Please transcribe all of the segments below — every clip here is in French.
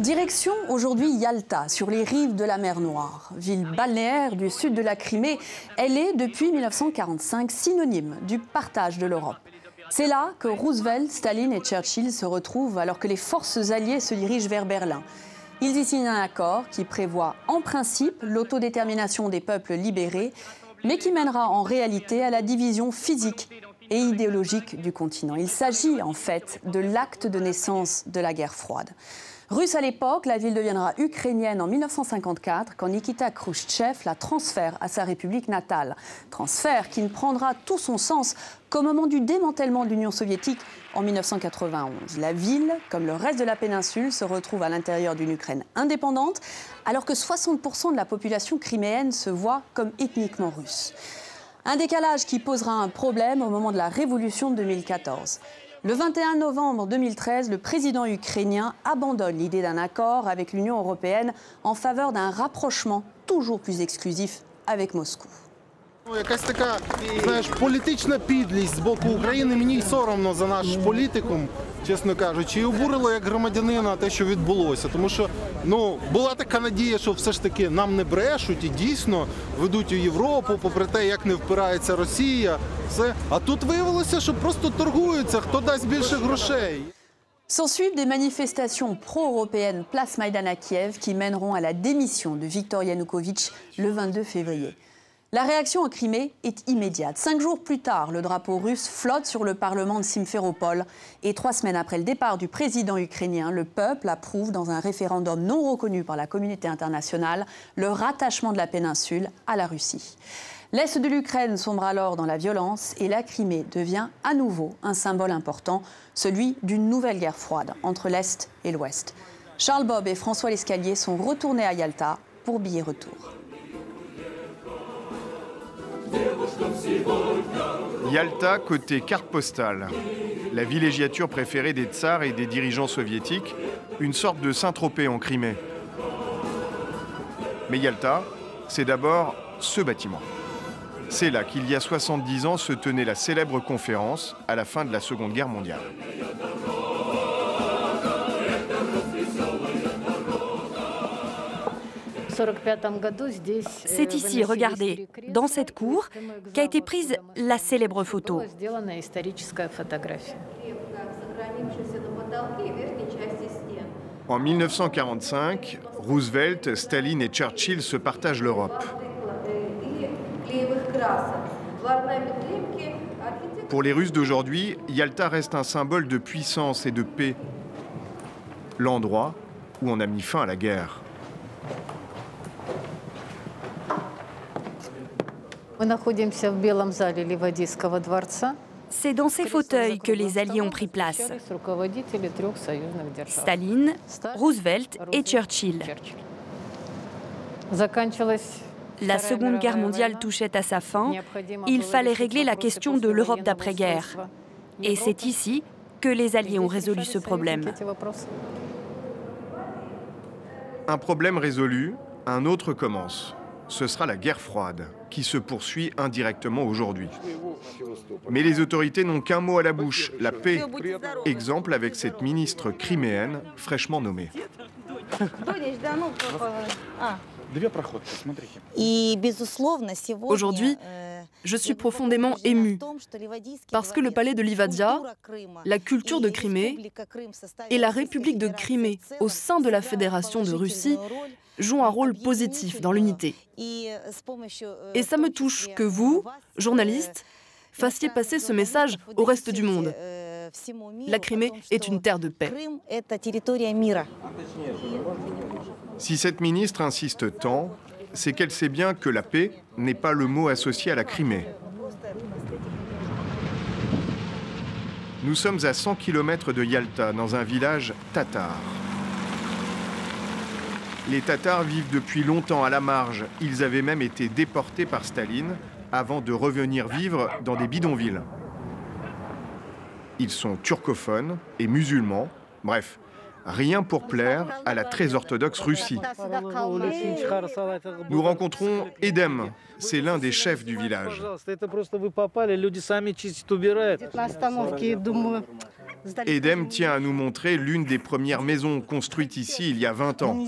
Direction aujourd'hui Yalta, sur les rives de la mer Noire. Ville balnéaire du sud de la Crimée, elle est depuis 1945 synonyme du partage de l'Europe. C'est là que Roosevelt, Staline et Churchill se retrouvent alors que les forces alliées se dirigent vers Berlin. Ils y signent un accord qui prévoit en principe l'autodétermination des peuples libérés, mais qui mènera en réalité à la division physique et idéologique du continent. Il s'agit en fait de l'acte de naissance de la guerre froide. Russe à l'époque, la ville deviendra ukrainienne en 1954 quand Nikita Khrouchtchev la transfère à sa république natale. Transfert qui ne prendra tout son sens qu'au moment du démantèlement de l'Union soviétique en 1991. La ville, comme le reste de la péninsule, se retrouve à l'intérieur d'une Ukraine indépendante, alors que 60% de la population criméenne se voit comme ethniquement russe. Un décalage qui posera un problème au moment de la révolution de 2014. Le 21 novembre 2013, le président ukrainien abandonne l'idée d'un accord avec l'Union européenne en faveur d'un rapprochement toujours plus exclusif avec Moscou. Якась така, знаєш, політична підлість з боку України. Мені й соромно за наш політикум, чесно кажучи, і обурило як громадянина те, що відбулося. Тому що, була така надія, що все ж таки нам не брешуть і дійсно ведуть у Європу, попри те, як не впирається Росія. Все. А тут виявилося, що просто торгуються, хто дасть більше грошей. S'ensuivent des manifestations pro-européennes place Maïdan à Kiev qui mèneront à la démission de Viktor Yanukovych le 22 février. La réaction en Crimée est immédiate. 5 jours plus tard, le drapeau russe flotte sur le parlement de Simferopol. Et 3 semaines après le départ du président ukrainien, le peuple approuve dans un référendum non reconnu par la communauté internationale le rattachement de la péninsule à la Russie. L'Est de l'Ukraine sombre alors dans la violence et la Crimée devient à nouveau un symbole important, celui d'une nouvelle guerre froide entre l'Est et l'Ouest. Charles Bob et François Lescalier sont retournés à Yalta pour billet retour. Yalta côté carte postale, la villégiature préférée des tsars et des dirigeants soviétiques, une sorte de Saint-Tropez en Crimée. Mais Yalta, c'est d'abord ce bâtiment. C'est là qu'il y a 70 ans se tenait la célèbre conférence à la fin de la Seconde Guerre mondiale. C'est ici, regardez, dans cette cour, qu'a été prise la célèbre photo. En 1945, Roosevelt, Staline et Churchill se partagent l'Europe. Pour les Russes d'aujourd'hui, Yalta reste un symbole de puissance et de paix. L'endroit où on a mis fin à la guerre. C'est dans ces fauteuils que les Alliés ont pris place. Staline, Roosevelt et Churchill. La Seconde Guerre mondiale touchait à sa fin. Il fallait régler la question de l'Europe d'après-guerre. Et c'est ici que les Alliés ont résolu ce problème. Un problème résolu, un autre commence. Ce sera la guerre froide, qui se poursuit indirectement aujourd'hui. Mais les autorités n'ont qu'un mot à la bouche, la paix. Exemple avec cette ministre criméenne fraîchement nommée. Aujourd'hui, je suis profondément émue parce que le palais de Livadia, la culture de Crimée et la République de Crimée au sein de la Fédération de Russie jouent un rôle positif dans l'unité. Et ça me touche que vous, journalistes, fassiez passer ce message au reste du monde. La Crimée est une terre de paix. Si cette ministre insiste tant, c'est qu'elle sait bien que la paix n'est pas le mot associé à la Crimée. Nous sommes à 100 km de Yalta, dans un village tatar. Les Tatars vivent depuis longtemps à la marge. Ils avaient même été déportés par Staline avant de revenir vivre dans des bidonvilles. Ils sont turcophones et musulmans. Bref, rien pour plaire à la très orthodoxe Russie. Nous rencontrons Edem, c'est l'un des chefs du village. Edem tient à nous montrer l'une des premières maisons construites ici il y a 20 ans.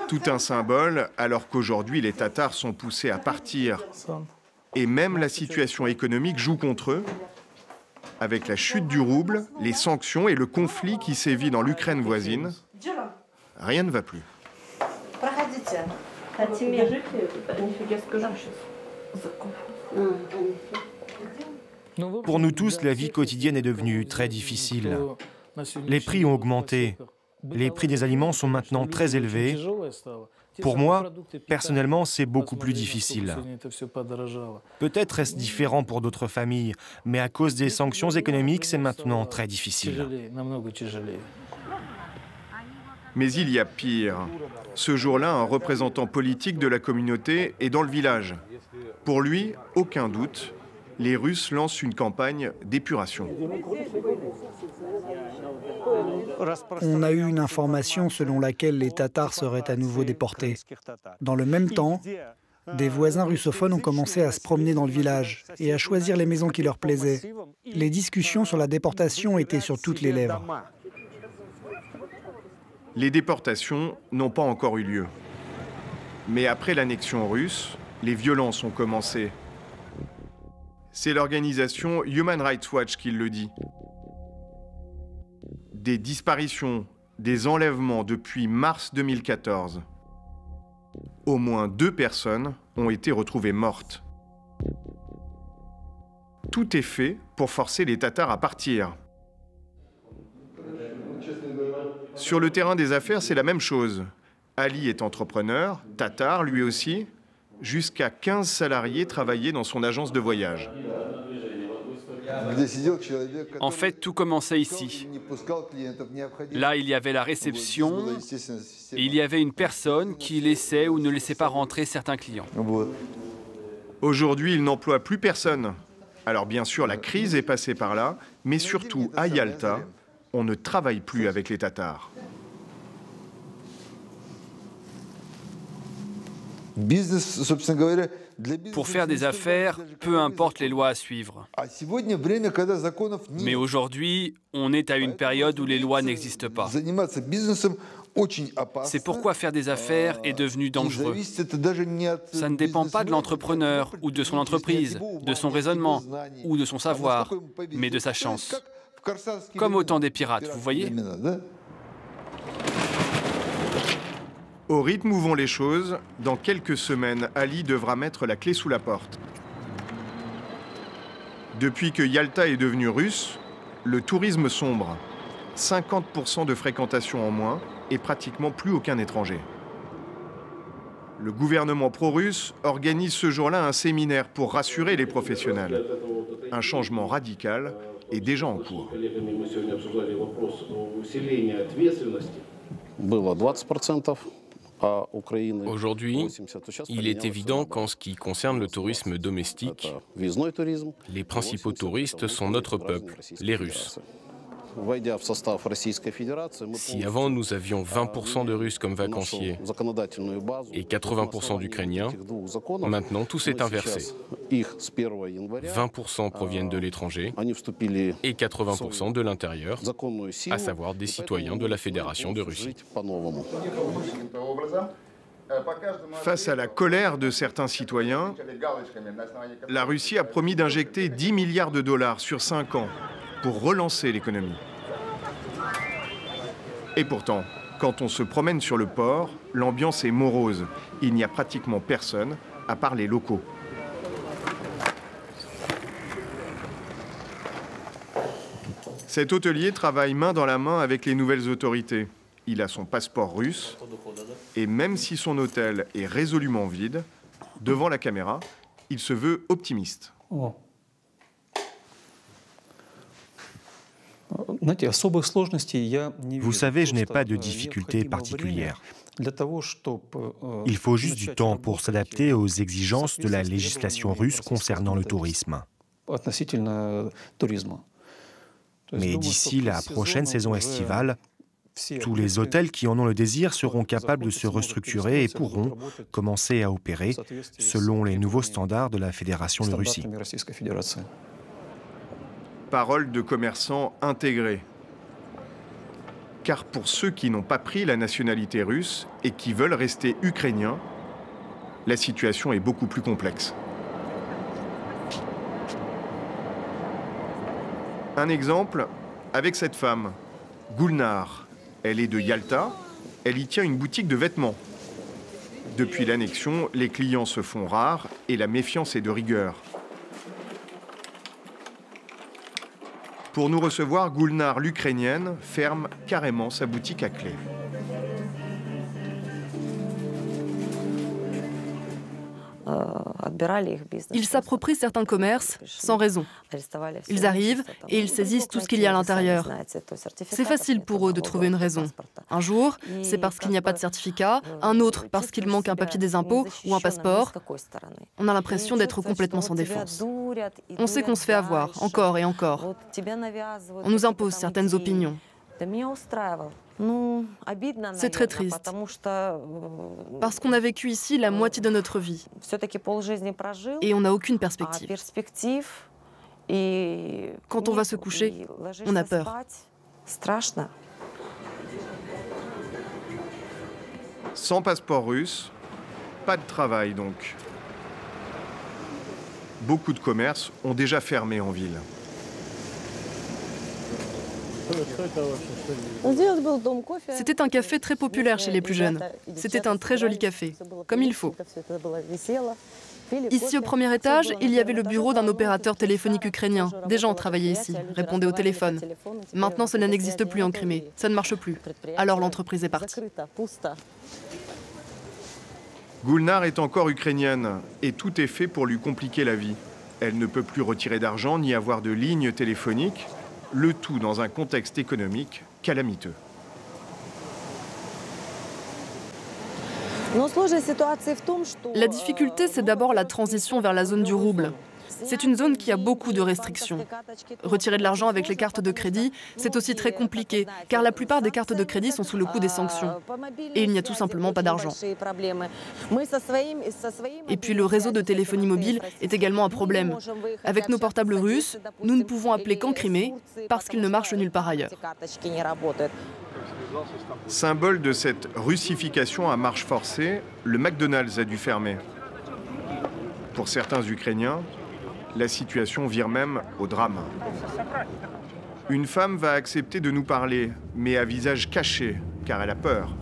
Tout un symbole, alors qu'aujourd'hui les Tatars sont poussés à partir. Et même la situation économique joue contre eux, avec la chute du rouble, les sanctions et le conflit qui sévit dans l'Ukraine voisine. Rien ne va plus. Pour nous tous, la vie quotidienne est devenue très difficile. Les prix ont augmenté. Les prix des aliments sont maintenant très élevés. Pour moi, personnellement, c'est beaucoup plus difficile. Peut-être est-ce différent pour d'autres familles, mais à cause des sanctions économiques, c'est maintenant très difficile. Mais il y a pire. Ce jour-là, un représentant politique de la communauté est dans le village. Pour lui, aucun doute, les Russes lancent une campagne d'épuration. On a eu une information selon laquelle les Tatars seraient à nouveau déportés. Dans le même temps, des voisins russophones ont commencé à se promener dans le village et à choisir les maisons qui leur plaisaient. Les discussions sur la déportation étaient sur toutes les lèvres. Les déportations n'ont pas encore eu lieu. Mais après l'annexion russe, les violences ont commencé. C'est l'organisation Human Rights Watch qui le dit. Des disparitions, des enlèvements depuis mars 2014. Au moins 2 personnes ont été retrouvées mortes. Tout est fait pour forcer les Tatars à partir. Sur le terrain des affaires, c'est la même chose. Ali est entrepreneur, tatar lui aussi. Jusqu'à 15 salariés travaillaient dans son agence de voyage. En fait, tout commençait ici. Là, il y avait la réception et il y avait une personne qui laissait ou ne laissait pas rentrer certains clients. Aujourd'hui, il n'emploie plus personne. Alors bien sûr, la crise est passée par là, mais surtout à Yalta, on ne travaille plus avec les Tatars. Pour faire des affaires, peu importe les lois à suivre. Mais aujourd'hui, on est à une période où les lois n'existent pas. C'est pourquoi faire des affaires est devenu dangereux. Ça ne dépend pas de l'entrepreneur ou de son entreprise, de son raisonnement ou de son savoir, mais de sa chance. Comme au temps des pirates, vous voyez ? Au rythme où vont les choses, dans quelques semaines, Ali devra mettre la clé sous la porte. Depuis que Yalta est devenue russe, le tourisme sombre. 50% de fréquentation en moins et pratiquement plus aucun étranger. Le gouvernement pro-russe organise ce jour-là un séminaire pour rassurer les professionnels. Un changement radical est déjà en cours. Aujourd'hui, il est évident qu'en ce qui concerne le tourisme domestique, les principaux touristes sont notre peuple, les Russes. Si avant nous avions 20% de Russes comme vacanciers et 80% d'Ukrainiens, maintenant tout s'est inversé. 20% proviennent de l'étranger et 80% de l'intérieur, à savoir des citoyens de la Fédération de Russie. Face à la colère de certains citoyens, la Russie a promis d'injecter 10 milliards de dollars sur 5 ans pour relancer l'économie. Et pourtant, quand on se promène sur le port, l'ambiance est morose. Il n'y a pratiquement personne, à part les locaux. Cet hôtelier travaille main dans la main avec les nouvelles autorités. Il a son passeport russe, et même si son hôtel est résolument vide, devant la caméra, il se veut optimiste. Vous savez, je n'ai pas de difficultés particulières. Il faut juste du temps pour s'adapter aux exigences de la législation russe concernant le tourisme. Mais d'ici la prochaine saison estivale, Tous les hôtels qui en ont le désir seront capables de se restructurer et pourront commencer à opérer selon les nouveaux standards de la Fédération de Russie. Parole de commerçants intégrés. Car pour ceux qui n'ont pas pris la nationalité russe et qui veulent rester ukrainiens, la situation est beaucoup plus complexe. Un exemple avec cette femme, Gulnar. Elle est de Yalta, elle y tient une boutique de vêtements. Depuis l'annexion, les clients se font rares et la méfiance est de rigueur. Pour nous recevoir, Gulnar, l'Ukrainienne, ferme carrément sa boutique à clé. Ils s'approprient certains commerces sans raison. Ils arrivent et ils saisissent tout ce qu'il y a à l'intérieur. C'est facile pour eux de trouver une raison. Un jour, c'est parce qu'il n'y a pas de certificat, un autre parce qu'il manque un papier des impôts ou un passeport. On a l'impression d'être complètement sans défense. On sait qu'on se fait avoir, encore et encore. On nous impose certaines opinions. C'est très triste, parce qu'on a vécu ici la moitié de notre vie et on n'a aucune perspective. Quand on va se coucher, on a peur. Sans passeport russe, pas de travail donc. Beaucoup de commerces ont déjà fermé en ville. C'était un café très populaire chez les plus jeunes. C'était un très joli café, comme il faut. Ici, au premier étage, il y avait le bureau d'un opérateur téléphonique ukrainien. Des gens travaillaient ici, répondaient au téléphone. Maintenant, cela n'existe plus en Crimée. Ça ne marche plus. Alors l'entreprise est partie. Gulnar est encore ukrainienne et tout est fait pour lui compliquer la vie. Elle ne peut plus retirer d'argent ni avoir de ligne téléphonique. Le tout dans un contexte économique calamiteux. La difficulté, c'est d'abord la transition vers la zone du rouble. C'est une zone qui a beaucoup de restrictions. Retirer de l'argent avec les cartes de crédit, c'est aussi très compliqué, car la plupart des cartes de crédit sont sous le coup des sanctions. Et il n'y a tout simplement pas d'argent. Et puis le réseau de téléphonie mobile est également un problème. Avec nos portables russes, nous ne pouvons appeler qu'en Crimée, parce qu'ils ne marchent nulle part ailleurs. Symbole de cette russification à marche forcée, le McDonald's a dû fermer. Pour certains Ukrainiens, la situation vire même au drame. Une femme va accepter de nous parler, mais à visage caché, car elle a peur.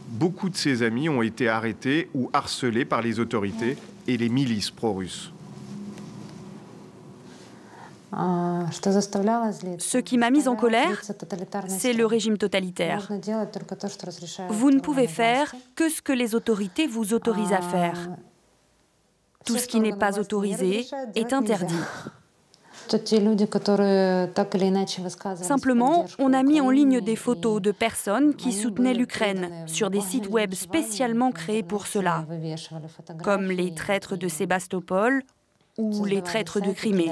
Beaucoup de ses amis ont été arrêtés ou harcelés par les autorités et les milices pro-russes. Ce qui m'a mise en colère, c'est le régime totalitaire. Vous ne pouvez faire que ce que les autorités vous autorisent à faire. Tout ce qui n'est pas autorisé est interdit. Simplement, on a mis en ligne des photos de personnes qui soutenaient l'Ukraine sur des sites web spécialement créés pour cela, comme les traîtres de Sébastopol ou les traîtres de Crimée.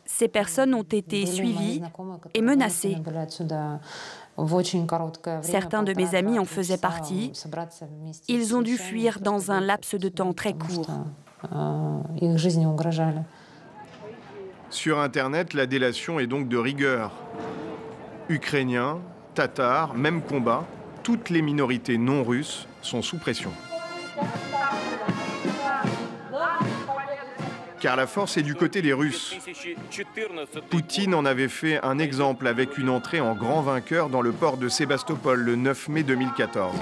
Ces personnes ont été suivies et menacées. Certains de mes amis en faisaient partie. Ils ont dû fuir dans un laps de temps très court. Sur Internet, la délation est donc de rigueur. Ukrainiens, Tatars, même combat, toutes les minorités non russes sont sous pression. Car la force est du côté des Russes. Poutine en avait fait un exemple avec une entrée en grand vainqueur dans le port de Sébastopol le 9 mai 2014.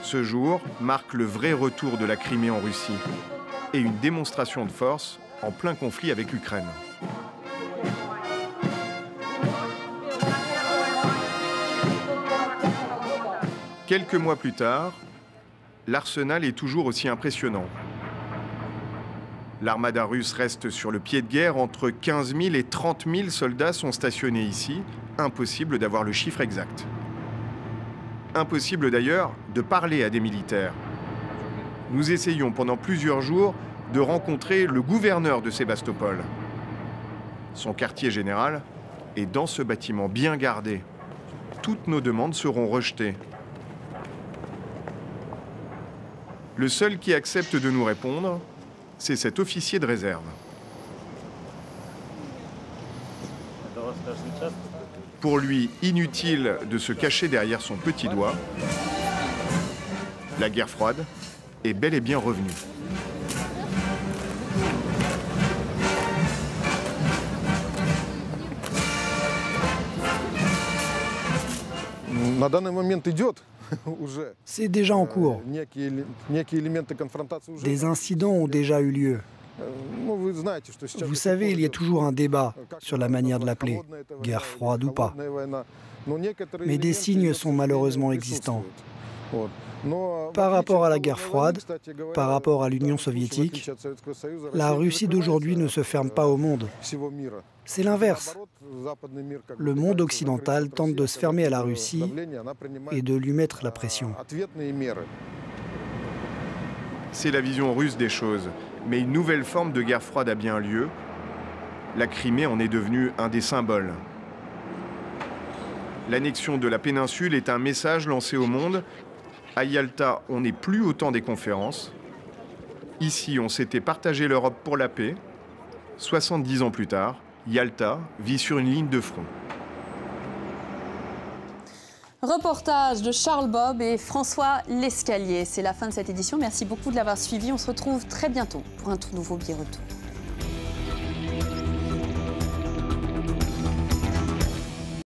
Ce jour marque le vrai retour de la Crimée en Russie et une démonstration de force en plein conflit avec l'Ukraine. Quelques mois plus tard, l'arsenal est toujours aussi impressionnant. L'armada russe reste sur le pied de guerre. Entre 15 000 et 30 000 soldats sont stationnés ici. Impossible d'avoir le chiffre exact. Impossible d'ailleurs de parler à des militaires. Nous essayons pendant plusieurs jours de rencontrer le gouverneur de Sébastopol. Son quartier général est dans ce bâtiment bien gardé. Toutes nos demandes seront rejetées. Le seul qui accepte de nous répondre, c'est cet officier de réserve. Pour lui, inutile de se cacher derrière son petit doigt. La guerre froide est bel et bien revenue. C'est déjà en cours. Des incidents ont déjà eu lieu. Vous savez, il y a toujours un débat sur la manière de l'appeler, guerre froide ou pas. Mais des signes sont malheureusement existants. Par rapport à la guerre froide, par rapport à l'Union soviétique, la Russie d'aujourd'hui ne se ferme pas au monde. C'est l'inverse. Le monde occidental tente de se fermer à la Russie et de lui mettre la pression. C'est la vision russe des choses. Mais une nouvelle forme de guerre froide a bien lieu. La Crimée en est devenue un des symboles. L'annexion de la péninsule est un message lancé au monde. À Yalta, on n'est plus au temps des conférences. Ici, on s'était partagé l'Europe pour la paix. 70 ans plus tard, Yalta vit sur une ligne de front. Reportage de Charles Bob et François Lescalier. C'est la fin de cette édition. Merci beaucoup de l'avoir suivi. On se retrouve très bientôt pour un tout nouveau Billet Retour.